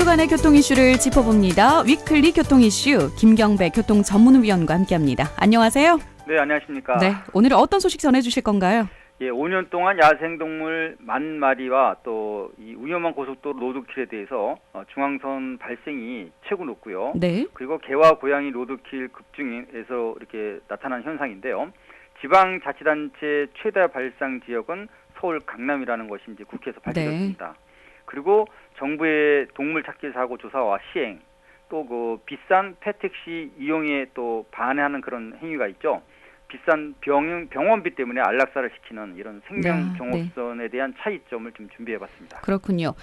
주간의 교통 이슈를 짚어봅니다. 위클리 교통 이슈 김경배 교통 전문위원과 함께합니다. 안녕하세요. 네, 안녕하십니까. 네, 오늘은 어떤 소식 전해주실 건가요? 예, 5년 동안 야생동물 10,000마리와 또 이 위험한 고속도로 로드킬에 대해서 중앙선 발생이 최고 높고요. 네. 그리고 개와 고양이 로드킬 급증에서 이렇게 나타난 현상인데요. 지방자치단체 최다 발생 지역은 서울 강남이라는 것이 이제 국회에서 밝혀졌습니다. 네. 그리고 정부의 동물 찾기 사고 조사와 시행, 또 그 비싼 펫택시 이용에 또 반대하는 그런 행위가 있죠. 비싼 병원비 때문에 안락사를 시키는 이런 생명경업선에 대한 차이점을 좀 준비해봤습니다. 그렇군요.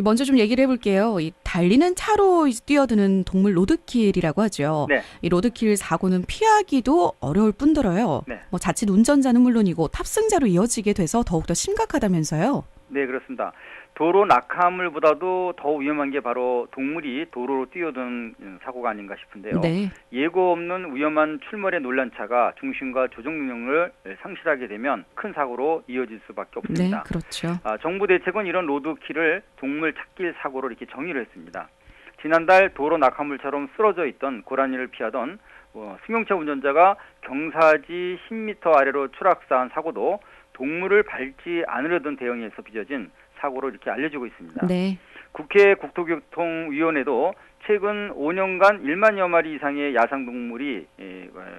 먼저 좀 얘기를 해볼게요. 이 달리는 차로 뛰어드는 동물 로드킬이라고 하죠. 네. 이 로드킬 사고는 피하기도 어려울 뿐더러요. 네. 자칫 운전자는 물론이고 탑승자로 이어지게 돼서 더욱더 심각하다면서요. 네, 그렇습니다. 도로 낙하물보다도 더 위험한 게 바로 동물이 도로로 뛰어드는 사고가 아닌가 싶은데요. 네. 예고 없는 위험한 출몰에 놀란 차가 중심과 조종 능력을 상실하게 되면 큰 사고로 이어질 수밖에 없습니다. 네, 그렇죠. 정부 대책은 이런 로드킬을 동물 찾길 사고로 이렇게 정의를 했습니다. 지난달 도로 낙하물처럼 쓰러져 있던 고라니를 피하던 승용차 운전자가 경사지 10m 아래로 추락사한 사고도 동물을 밟지 않으려던 대응에서 빚어진 사고로 이렇게 알려지고 있습니다. 네. 국회 국토교통위원회도 최근 5년간 1만여 마리 이상의 야생동물이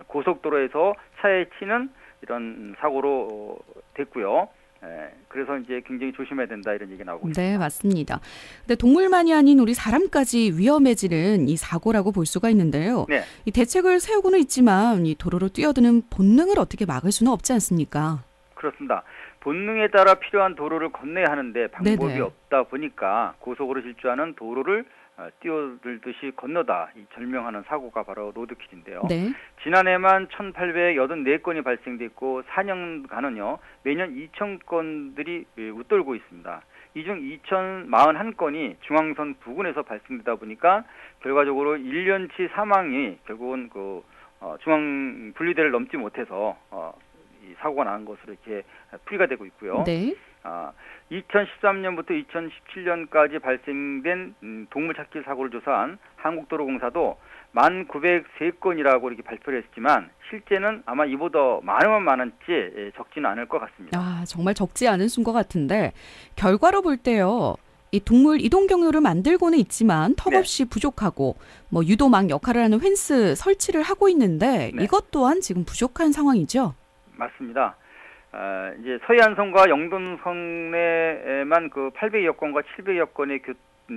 고속도로에서 차에 치는 이런 사고로 됐고요. 그래서 이제 굉장히 조심해야 된다 이런 얘기가 나오고 있습니다. 네, 맞습니다. 근데 동물만이 아닌 우리 사람까지 위험해지는 이 사고라고 볼 수가 있는데요. 네. 이 대책을 세우고는 있지만 이 도로로 뛰어드는 본능을 어떻게 막을 수는 없지 않습니까? 그렇습니다. 본능에 따라 필요한 도로를 건너야 하는데 방법이 네네. 없다 없다 보니까 고속으로 질주하는 도로를 뛰어들듯이 건너다 이 절명하는 사고가 바로 로드킬인데요. 네. 지난해만 1,884건이 발생됐고 4년간은요 매년 2,000건들이 웃돌고 있습니다. 이 중 2,041건이 중앙선 부근에서 발생되다 보니까 결과적으로 1년치 사망이 결국은 그 중앙 분리대를 넘지 못해서 이 사고가 난 것으로 이렇게 풀이가 되고 있고요. 네. 2013년부터 2017년까지 발생된 동물 찾기 사고를 조사한 한국도로공사도 1,903건이라고 이렇게 발표를 했지만 실제는 아마 이보다 많을지 적지는 않을 것 같습니다. 정말 적지 않은 수인 것 같은데 결과로 볼 때요. 이 동물 이동 경로를 만들고는 있지만 턱없이 부족하고 유도망 역할을 하는 펜스 설치를 하고 있는데 이것 또한 지금 부족한 상황이죠. 맞습니다. 이제 서해안선과 영동선에만 그 800여 건과 700여 건의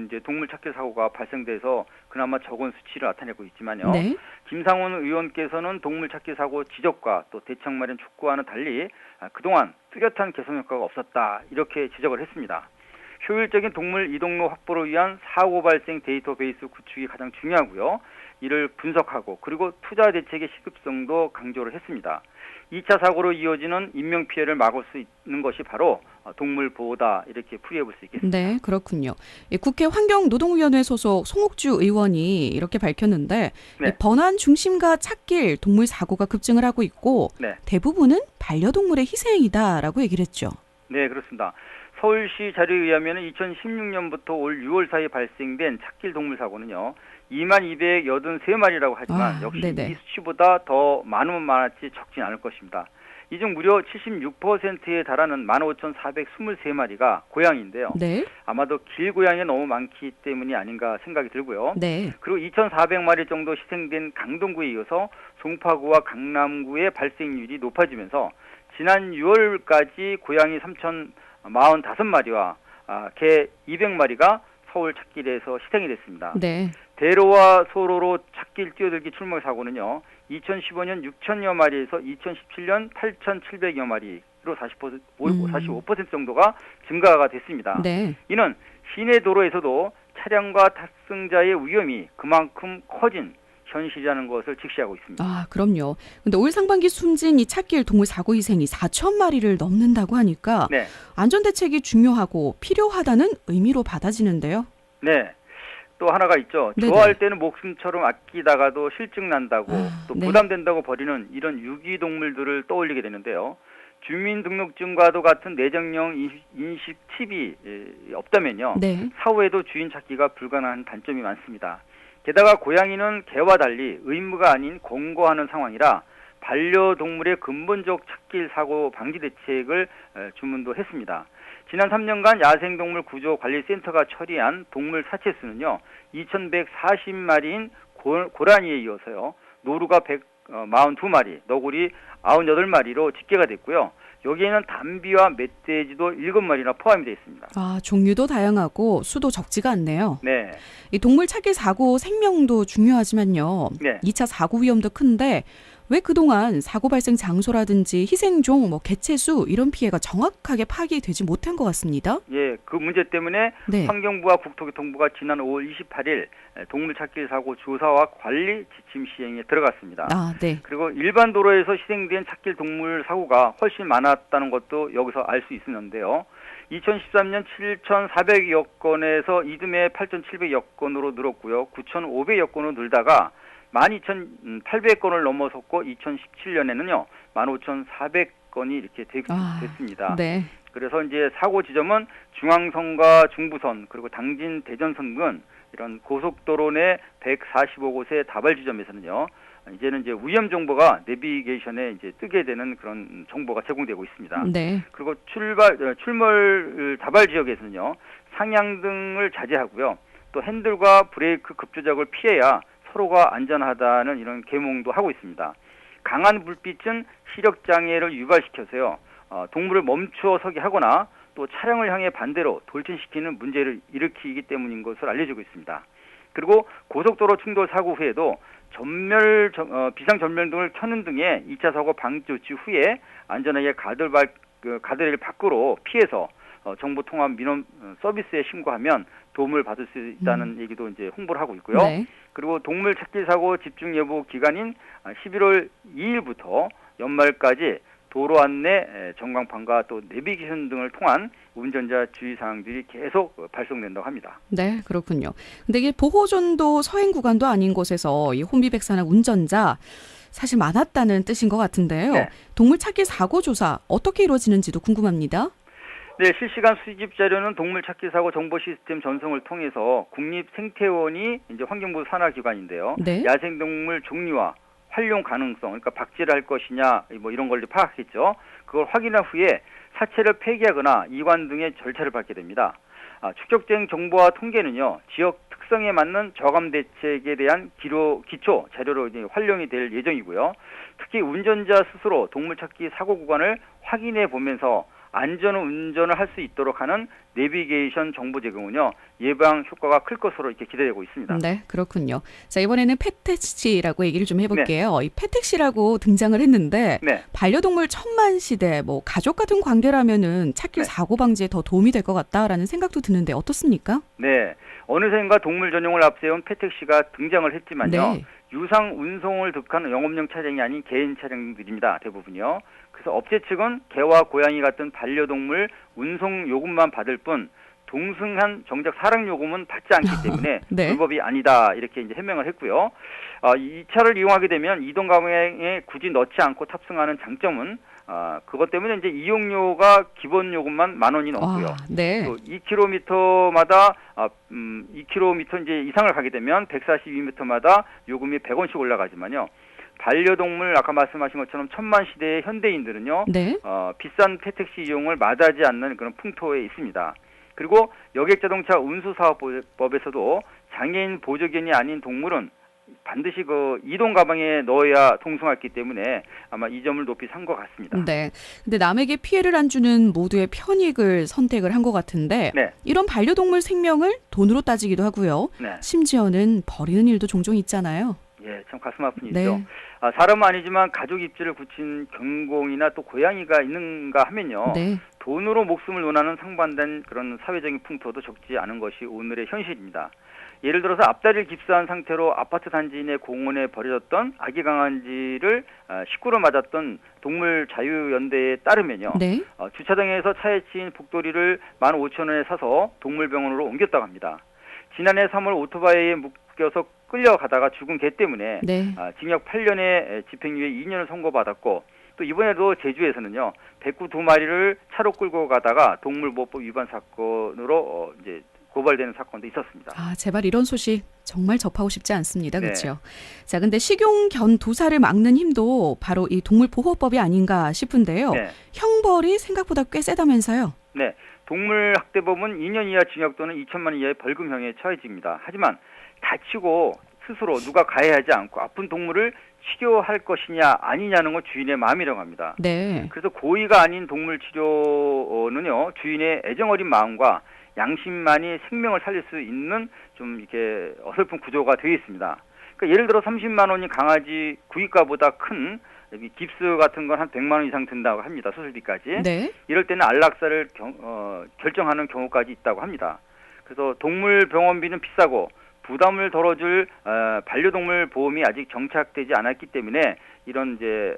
이제 동물 찾기 사고가 발생돼서 그나마 적은 수치를 나타내고 있지만요. 네. 김상훈 의원께서는 동물 찾기 사고 지적과 또 대책 마련 촉구와는 달리 그동안 뚜렷한 개선 효과가 없었다 이렇게 지적을 했습니다. 효율적인 동물 이동로 확보를 위한 사고 발생 데이터베이스 구축이 가장 중요하고요. 이를 분석하고 그리고 투자 대책의 시급성도 강조를 했습니다. 2차 사고로 이어지는 인명피해를 막을 수 있는 것이 바로 동물보호다 이렇게 풀이해볼 수 있겠습니다. 네, 그렇군요. 국회 환경노동위원회 소속 송옥주 의원이 이렇게 밝혔는데 번안 중심가 찾길 동물 사고가 급증을 하고 있고 대부분은 반려동물의 희생이다라고 얘기를 했죠. 네, 그렇습니다. 서울시 자료에 의하면 2016년부터 올 6월 사이에 발생된 찾길 동물 사고는요. 2283마리라고 하지만 역시 이 수치보다 더 많았지 적진 않을 것입니다. 이 중 무려 76%에 달하는 15,423마리가 고양이인데요. 네. 아마도 길고양이가 너무 많기 때문이 아닌가 생각이 들고요. 네. 그리고 2,400마리 정도 희생된 강동구에 이어서 송파구와 강남구의 발생률이 높아지면서 지난 6월까지 고양이 3,045마리와 개 200마리가 서울 찾길에서 희생이 됐습니다. 네. 대로와 소로로 찾길 뛰어들기 출몰 사고는요. 2015년 6천여 마리에서 2017년 8,700여 마리로 45% 정도가 증가가 됐습니다. 네. 이는 시내 도로에서도 차량과 탑승자의 위험이 그만큼 커진 현실이라는 것을 직시하고 있습니다. 그럼요. 근데 올 상반기 숨진 이 찾길 동물 사고 희생이 4,000마리를 넘는다고 하니까 안전 대책이 중요하고 필요하다는 의미로 받아지는데요. 네. 또 하나가 있죠. 좋아할 때는 목숨처럼 아끼다가도 실증 난다고 또 부담된다고 버리는 이런 유기동물들을 떠올리게 되는데요. 주민등록증과도 같은 내정령 인식 칩이 없다면요. 네. 사후에도 주인 찾기가 불가능한 단점이 많습니다. 게다가 고양이는 개와 달리 의무가 아닌 권고하는 상황이라 반려동물의 근본적 찾길 사고 방지 대책을 주문도 했습니다. 지난 3년간 야생동물 구조관리센터가 처리한 동물 사체 수는요, 2,140마리인 고라니에 이어서요, 노루가 142마리, 너구리 98마리로 집계가 됐고요. 여기에는 담비와 멧돼지도 7마리나 포함이 되어 있습니다. 아, 종류도 다양하고 수도 적지가 않네요. 네. 이 동물 찾기 사고 생명도 중요하지만요. 네. 2차 사고 위험도 큰데 왜 그동안 사고 발생 장소라든지 희생종, 개체수 이런 피해가 정확하게 파악되지 못한 것 같습니다. 예, 그 문제 때문에 네. 환경부와 국토교통부가 지난 5월 28일 동물 찾기 사고 조사와 관리 지침 시행에 들어갔습니다. 아, 네. 그리고 일반 도로에서 희생된 찾길 동물 사고가 훨씬 많았다는 것도 여기서 알 수 있었는데요. 2013년 7,400여 건에서 이듬해 8,700여 건으로 늘었고요. 9,500여 건으로 늘다가 12,800건을 넘어섰고 2017년에는요. 15,400건이 이렇게 됐습니다. 네. 그래서 이제 사고 지점은 중앙선과 중부선 그리고 당진 대전선 등 이런 고속도로 내 145곳의 다발 지점에서는요. 이제는 이제 위험 정보가 내비게이션에 이제 뜨게 되는 그런 정보가 제공되고 있습니다. 네. 그리고 출몰 다발 지역에서는요. 상향등을 자제하고요. 또 핸들과 브레이크 급조작을 피해야 서로가 안전하다는 이런 계몽도 하고 있습니다. 강한 불빛은 시력 장애를 유발시켜서요. 동물을 멈추어 서게 하거나 또 차량을 향해 반대로 돌진시키는 문제를 일으키기 때문인 것을 알려지고 있습니다. 그리고 고속도로 충돌 사고 후에도 비상전멸등을 켜는 등의 2차 사고 방지 조치 후에 안전하게 가드레일 밖으로 피해서 정보통합 민원 서비스에 신고하면 도움을 받을 수 있다는 얘기도 이제 홍보를 하고 있고요. 네. 그리고 동물 찾기 사고 집중 예보 기간인 11월 2일부터 연말까지 도로 안내 전광판과 또 내비게이션 등을 통한 운전자 주의 사항들이 계속 발송된다고 합니다. 네, 그렇군요. 근데 이게 보호전도 서행 구간도 아닌 곳에서 이 혼비백산한 운전자 사실 많았다는 뜻인 것 같은데요. 네. 동물 찾기 사고 조사 어떻게 이루어지는지도 궁금합니다. 네, 실시간 수집 자료는 동물 찾기 사고 정보 시스템 전송을 통해서 국립생태원이 이제 환경부 산하기관인데요. 네. 야생동물 종류와 활용 가능성, 그러니까 박제를 할 것이냐, 뭐 이런 걸 파악했죠. 그걸 확인한 후에 사체를 폐기하거나 이관 등의 절차를 밟게 됩니다. 축적된 정보와 통계는요, 지역 특성에 맞는 저감 대책에 대한 기초 자료로 이제 활용이 될 예정이고요. 특히 운전자 스스로 동물 찾기 사고 구간을 확인해 보면서 안전 운전을 할 수 있도록 하는 내비게이션 정보 제공은요, 예방 효과가 클 것으로 이렇게 기대되고 있습니다. 네, 그렇군요. 자, 이번에는 펫택시라고 얘기를 좀 해볼게요. 네. 이 펫택시라고 등장을 했는데 네. 반려동물 천만 시대, 가족 같은 관계라면은 찾길 사고 방지에 더 도움이 될 것 같다라는 생각도 드는데 어떻습니까? 네, 어느샌가 동물 전용을 앞세운 펫택시가 등장을 했지만요. 네. 유상 운송을 득한 영업용 차량이 아닌 개인 차량들입니다. 대부분요. 그래서 업체 측은 개와 고양이 같은 반려동물 운송 요금만 받을 뿐 동승한 정작 사랑 요금은 받지 않기 때문에 네. 불법이 아니다 이렇게 이제 해명을 했고요. 이 차를 이용하게 되면 이동 가방에 굳이 넣지 않고 탑승하는 장점은 그것 때문에 이제 이용료가 기본 요금만 10,000원이 넘고요. 네. 또 2km마다 2km 이제 이상을 가게 되면 142m마다 요금이 100원씩 올라가지만요. 반려동물 아까 말씀하신 것처럼 천만 시대의 현대인들은요. 네. 비싼 펫택시 이용을 마다하지 않는 그런 풍토에 있습니다. 그리고 여객자동차 운수사업법에서도 장애인 보조견이 아닌 동물은 반드시 그 이동 가방에 넣어야 통승했기 때문에 아마 이 점을 높이 산 것 같습니다. 네. 근데 남에게 피해를 안 주는 모두의 편익을 선택을 한 것 같은데 네. 이런 반려동물 생명을 돈으로 따지기도 하고요. 네. 심지어는 버리는 일도 종종 있잖아요. 예, 참 가슴 아픈 네. 일이죠. 사람은 아니지만 가족 입지를 굳힌 경공이나 또 고양이가 있는가 하면요. 네. 돈으로 목숨을 논하는 상반된 그런 사회적인 풍토도 적지 않은 것이 오늘의 현실입니다. 예를 들어서 앞다리를 깁스한 상태로 아파트 단지 내 공원에 버려졌던 아기 강아지를 식구로 맞았던 동물자유연대에 따르면요. 네. 주차장에서 차에 치인 복도리를 15,000원에 사서 동물병원으로 옮겼다고 합니다. 지난해 3월 오토바이에 묶여서 끌려가다가 죽은 개 때문에 네. 징역 8년에 집행유예 2년을 선고받았고 또 이번에도 제주에서는요, 백구 2마리를 차로 끌고 가다가 동물보호법 위반 사건으로 이제 고발되는 사건도 있었습니다. 아, 제발 이런 소식 정말 접하고 싶지 않습니다. 네. 그렇죠? 자, 근데 식용견 도살을 막는 힘도 바로 이 동물보호법이 아닌가 싶은데요. 네. 형벌이 생각보다 꽤 세다면서요. 네. 동물학대법은 2년 이하 징역 또는 2천만 원 이하의 벌금형에 처해집니다. 하지만 다치고 스스로 누가 가해하지 않고 아픈 동물을 치료할 것이냐 아니냐는 건 주인의 마음이라고 합니다. 네. 그래서 고의가 아닌 동물 치료는요, 주인의 애정어린 마음과 양심만이 생명을 살릴 수 있는 좀 이렇게 어설픈 구조가 되어 있습니다. 그러니까 예를 들어 30만 원이 강아지 구입가보다 큰 깁스 같은 건 한 100만 원 이상 든다고 합니다. 수술비까지. 네. 이럴 때는 안락사를 결정하는 경우까지 있다고 합니다. 그래서 동물병원비는 비싸고 부담을 덜어줄 반려동물 보험이 아직 정착되지 않았기 때문에 이런 이제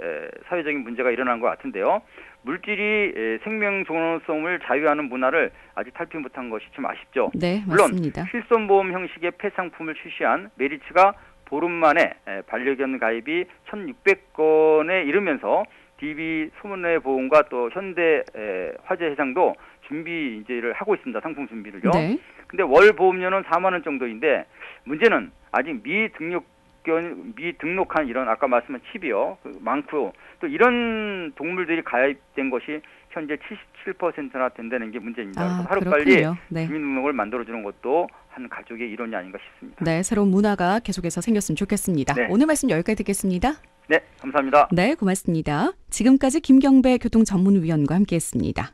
사회적인 문제가 일어난 것 같은데요. 물질이 생명 존엄성을 자유하는 문화를 아직 탈피 못한 것이 좀 아쉽죠. 네, 맞습니다. 물론 실손보험 형식의 폐상품을 출시한 메리츠가 보름 만에 반려견 가입이 1,600건에 이르면서 DB 소문의 보험과 또 현대 화재 해상도 준비 이제를 하고 있습니다. 상품 준비를요. 네. 근데 월 보험료는 4만 원 정도인데 문제는 아직 미등록한 이런 아까 말씀한 칩이요. 많고 또 이런 동물들이 가입된 것이 현재 77%나 된다는 게 문제입니다. 그래서 하루빨리 네. 주민등록을 만들어주는 것도 한 가족의 일원이 아닌가 싶습니다. 네, 새로운 문화가 계속해서 생겼으면 좋겠습니다. 네. 오늘 말씀 여기까지 듣겠습니다. 네, 감사합니다. 네, 고맙습니다. 지금까지 김경배 교통전문위원과 함께했습니다.